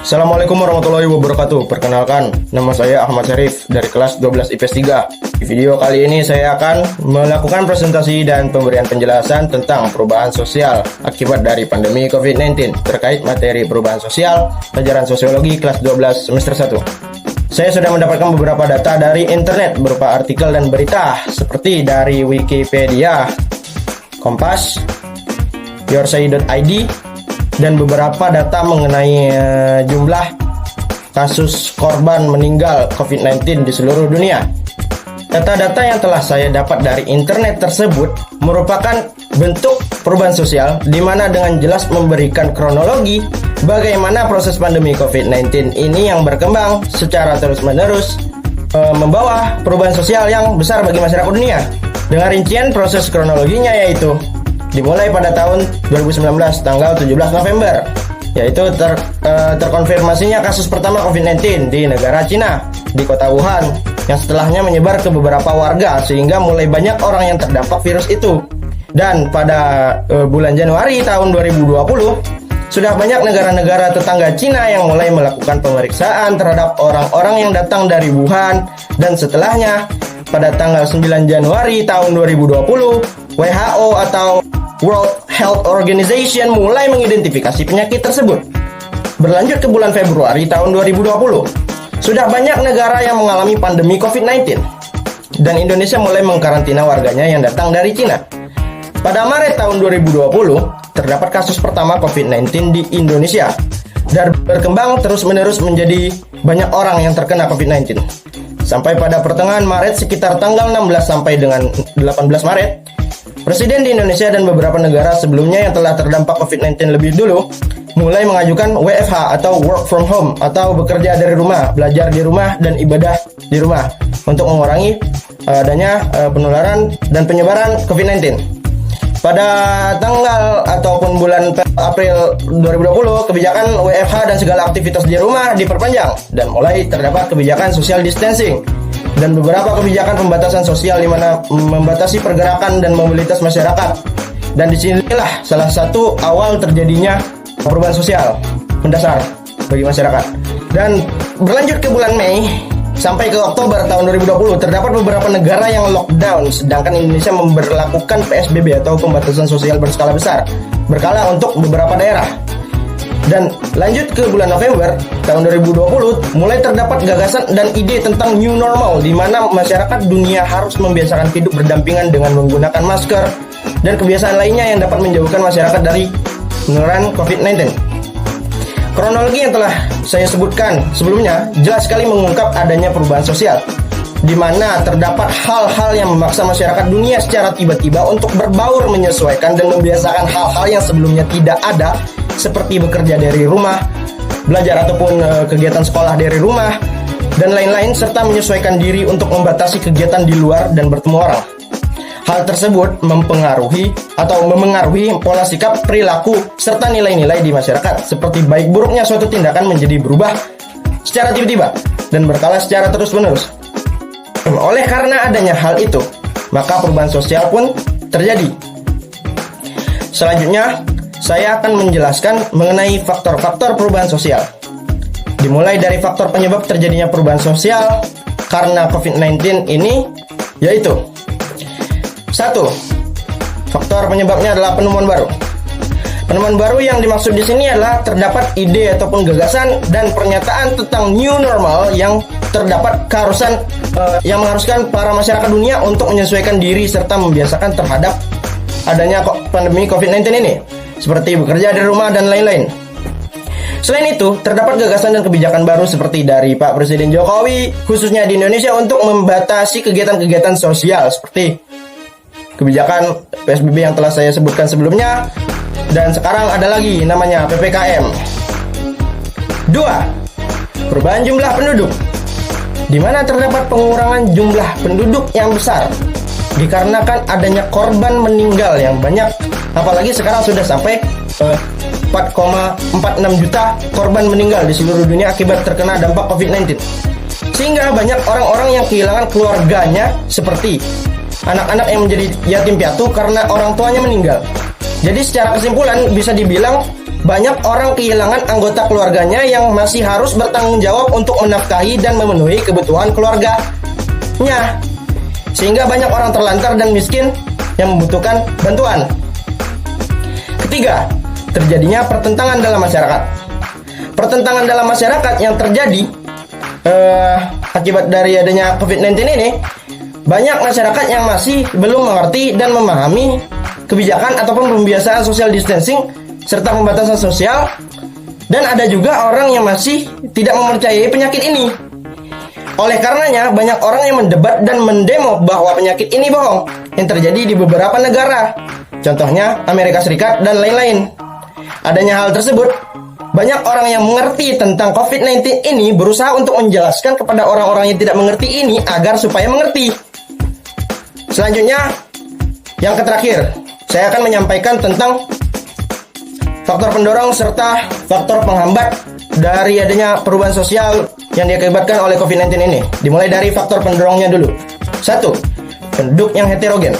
Assalamualaikum warahmatullahi wabarakatuh. Perkenalkan, nama saya Ahmad Syarif dari kelas 12 IPS 3. Di video kali ini saya akan melakukan presentasi dan pemberian penjelasan tentang perubahan sosial akibat dari pandemi COVID-19 terkait materi perubahan sosial pelajaran sosiologi kelas 12 semester 1. Saya sudah mendapatkan beberapa data dari internet berupa artikel dan berita seperti dari Wikipedia, Kompas, yoursay.id, dan beberapa data mengenai jumlah kasus korban meninggal COVID-19 di seluruh dunia. Data-data yang telah saya dapat dari internet tersebut merupakan bentuk perubahan sosial di mana dengan jelas memberikan kronologi bagaimana proses pandemi COVID-19 ini yang berkembang secara terus-menerus membawa perubahan sosial yang besar bagi masyarakat dunia. Dengan rincian proses kronologinya yaitu dimulai pada tahun 2019 tanggal 17 November, yaitu terkonfirmasinya kasus pertama COVID-19 di negara Cina, di kota Wuhan, yang setelahnya menyebar ke beberapa warga sehingga mulai banyak orang yang terdampak virus itu. Dan pada bulan Januari tahun 2020 sudah banyak negara-negara tetangga Cina yang mulai melakukan pemeriksaan terhadap orang-orang yang datang dari Wuhan. Dan setelahnya pada tanggal 9 Januari tahun 2020 WHO atau World Health Organization mulai mengidentifikasi penyakit tersebut. Berlanjut ke bulan Februari tahun 2020, sudah banyak negara yang mengalami pandemi COVID-19 dan Indonesia mulai mengkarantina warganya yang datang dari Cina. Pada Maret tahun 2020, terdapat kasus pertama COVID-19 di Indonesia dan berkembang terus-menerus menjadi banyak orang yang terkena COVID-19. Sampai pada pertengahan Maret sekitar tanggal 16 sampai dengan 18 Maret, Presiden di Indonesia dan beberapa negara sebelumnya yang telah terdampak COVID-19 lebih dulu mulai mengajukan WFH atau work from home atau bekerja dari rumah, belajar di rumah, dan ibadah di rumah untuk mengurangi adanya penularan dan penyebaran COVID-19. Pada tanggal ataupun bulan April 2020, kebijakan WFH dan segala aktivitas di rumah diperpanjang dan mulai terdapat kebijakan social distancing dan beberapa kebijakan pembatasan sosial di mana membatasi pergerakan dan mobilitas masyarakat. Dan disinilah salah satu awal terjadinya perubahan sosial mendasar bagi masyarakat. Dan berlanjut ke bulan Mei sampai ke Oktober tahun 2020, terdapat beberapa negara yang lockdown, sedangkan Indonesia memberlakukan PSBB atau pembatasan sosial berskala besar, berkala untuk beberapa daerah. Dan lanjut ke bulan November tahun 2020, mulai terdapat gagasan dan ide tentang new normal, di mana masyarakat dunia harus membiasakan hidup berdampingan dengan menggunakan masker dan kebiasaan lainnya yang dapat menjauhkan masyarakat dari penularan COVID-19. Kronologi yang telah saya sebutkan sebelumnya jelas sekali mengungkap adanya perubahan sosial, di mana terdapat hal-hal yang memaksa masyarakat dunia secara tiba-tiba untuk berbaur, menyesuaikan dan membiasakan hal-hal yang sebelumnya tidak ada, seperti bekerja dari rumah, belajar ataupun kegiatan sekolah dari rumah, dan lain-lain, serta menyesuaikan diri untuk membatasi kegiatan di luar dan bertemu orang. Hal tersebut mempengaruhi pola sikap, perilaku, serta nilai-nilai di masyarakat, seperti baik buruknya suatu tindakan menjadi berubah secara tiba-tiba dan berkala secara terus-menerus. Oleh karena adanya hal itu, maka perubahan sosial pun terjadi. Selanjutnya, saya akan menjelaskan mengenai faktor-faktor perubahan sosial. Dimulai dari faktor penyebab terjadinya perubahan sosial karena COVID-19 ini, yaitu 1. Faktor penyebabnya adalah penemuan baru. Penemuan baru yang dimaksud di sini adalah terdapat ide ataupun gagasan dan pernyataan tentang new normal yang terdapat keharusan yang mengharuskan para masyarakat dunia untuk menyesuaikan diri serta membiasakan terhadap adanya pandemi COVID-19 ini, seperti bekerja dari rumah dan lain-lain. Selain itu, terdapat gagasan dan kebijakan baru seperti dari Pak Presiden Jokowi, khususnya di Indonesia, untuk membatasi kegiatan-kegiatan sosial seperti kebijakan PSBB yang telah saya sebutkan sebelumnya, dan sekarang ada lagi namanya PPKM. 2. Perubahan jumlah penduduk, di mana terdapat pengurangan jumlah penduduk yang besar dikarenakan adanya korban meninggal yang banyak, apalagi sekarang sudah sampai 4,46 juta korban meninggal di seluruh dunia akibat terkena dampak COVID-19. Sehingga banyak orang-orang yang kehilangan keluarganya, seperti anak-anak yang menjadi yatim piatu karena orang tuanya meninggal. Jadi secara kesimpulan bisa dibilang banyak orang kehilangan anggota keluarganya yang masih harus bertanggung jawab untuk menafkahi dan memenuhi kebutuhan keluarganya. Sehingga banyak orang terlantar dan miskin yang membutuhkan bantuan. Ketiga, terjadinya pertentangan dalam masyarakat. Pertentangan dalam masyarakat yang terjadi akibat dari adanya COVID-19 ini, banyak masyarakat yang masih belum mengerti dan memahami kebijakan ataupun pembiasaan social distancing serta pembatasan sosial, dan ada juga orang yang masih tidak mempercayai penyakit ini. Oleh karenanya, banyak orang yang mendebat dan mendemo bahwa penyakit ini bohong yang terjadi di beberapa negara, contohnya Amerika Serikat dan lain-lain. Adanya hal tersebut, banyak orang yang mengerti tentang COVID-19 ini berusaha untuk menjelaskan kepada orang-orang yang tidak mengerti ini agar supaya mengerti. Selanjutnya, yang terakhir, saya akan menyampaikan tentang faktor pendorong serta faktor penghambat dari adanya perubahan sosial yang diakibatkan oleh COVID-19 ini. Dimulai dari faktor pendorongnya dulu. 1. Penduduk yang heterogen,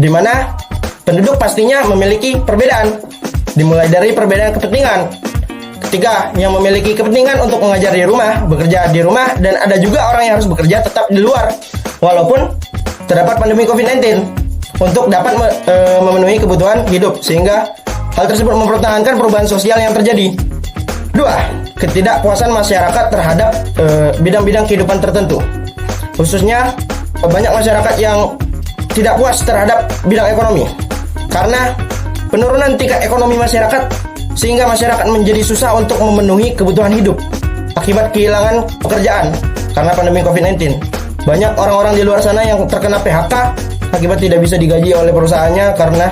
di mana penduduk pastinya memiliki perbedaan, dimulai dari perbedaan kepentingan. Ketiga, yang memiliki kepentingan untuk mengajar di rumah, bekerja di rumah, dan ada juga orang yang harus bekerja tetap di luar walaupun terdapat pandemi COVID-19 untuk dapat memenuhi kebutuhan hidup, sehingga hal tersebut mempertahankan perubahan sosial yang terjadi. 2. Ketidakpuasan masyarakat terhadap bidang-bidang kehidupan tertentu. Khususnya banyak masyarakat yang tidak puas terhadap bidang ekonomi karena penurunan tingkat ekonomi masyarakat, sehingga masyarakat menjadi susah untuk memenuhi kebutuhan hidup akibat kehilangan pekerjaan karena pandemi COVID-19. Banyak orang-orang di luar sana yang terkena PHK akibat tidak bisa digaji oleh perusahaannya karena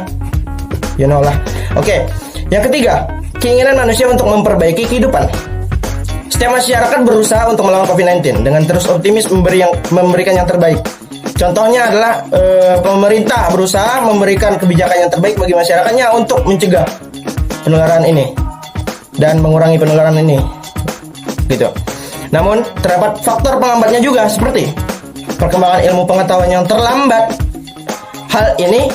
you know lah. Oke, yang ketiga, keinginan manusia untuk memperbaiki kehidupan. Setiap masyarakat berusaha untuk melawan COVID-19 dengan terus optimis memberikan yang terbaik. Contohnya adalah pemerintah berusaha memberikan kebijakan yang terbaik bagi masyarakatnya untuk mencegah penularan ini dan mengurangi penularan ini, gitu. Namun terdapat faktor penghambatnya juga, seperti perkembangan ilmu pengetahuan yang terlambat. Hal ini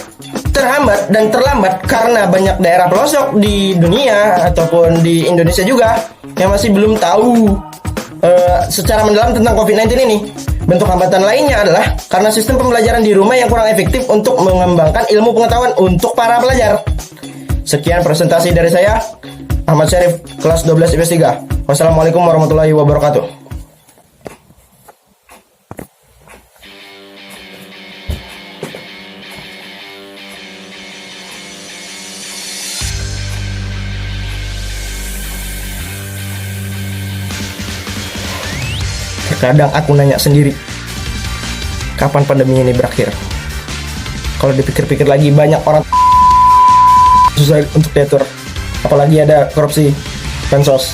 terhambat dan terlambat karena banyak daerah pelosok di dunia ataupun di Indonesia juga yang masih belum tahu secara mendalam tentang COVID-19 ini. Bentuk hambatan lainnya adalah karena sistem pembelajaran di rumah yang kurang efektif untuk mengembangkan ilmu pengetahuan untuk para pelajar. Sekian presentasi dari saya, Ahmad Syarif, kelas 12 IPS 3. Wassalamualaikum warahmatullahi wabarakatuh. Terkadang aku nanya sendiri, kapan pandemi ini berakhir? Kalau dipikir-pikir lagi, banyak orang susah untuk diatur, apalagi ada korupsi bansos.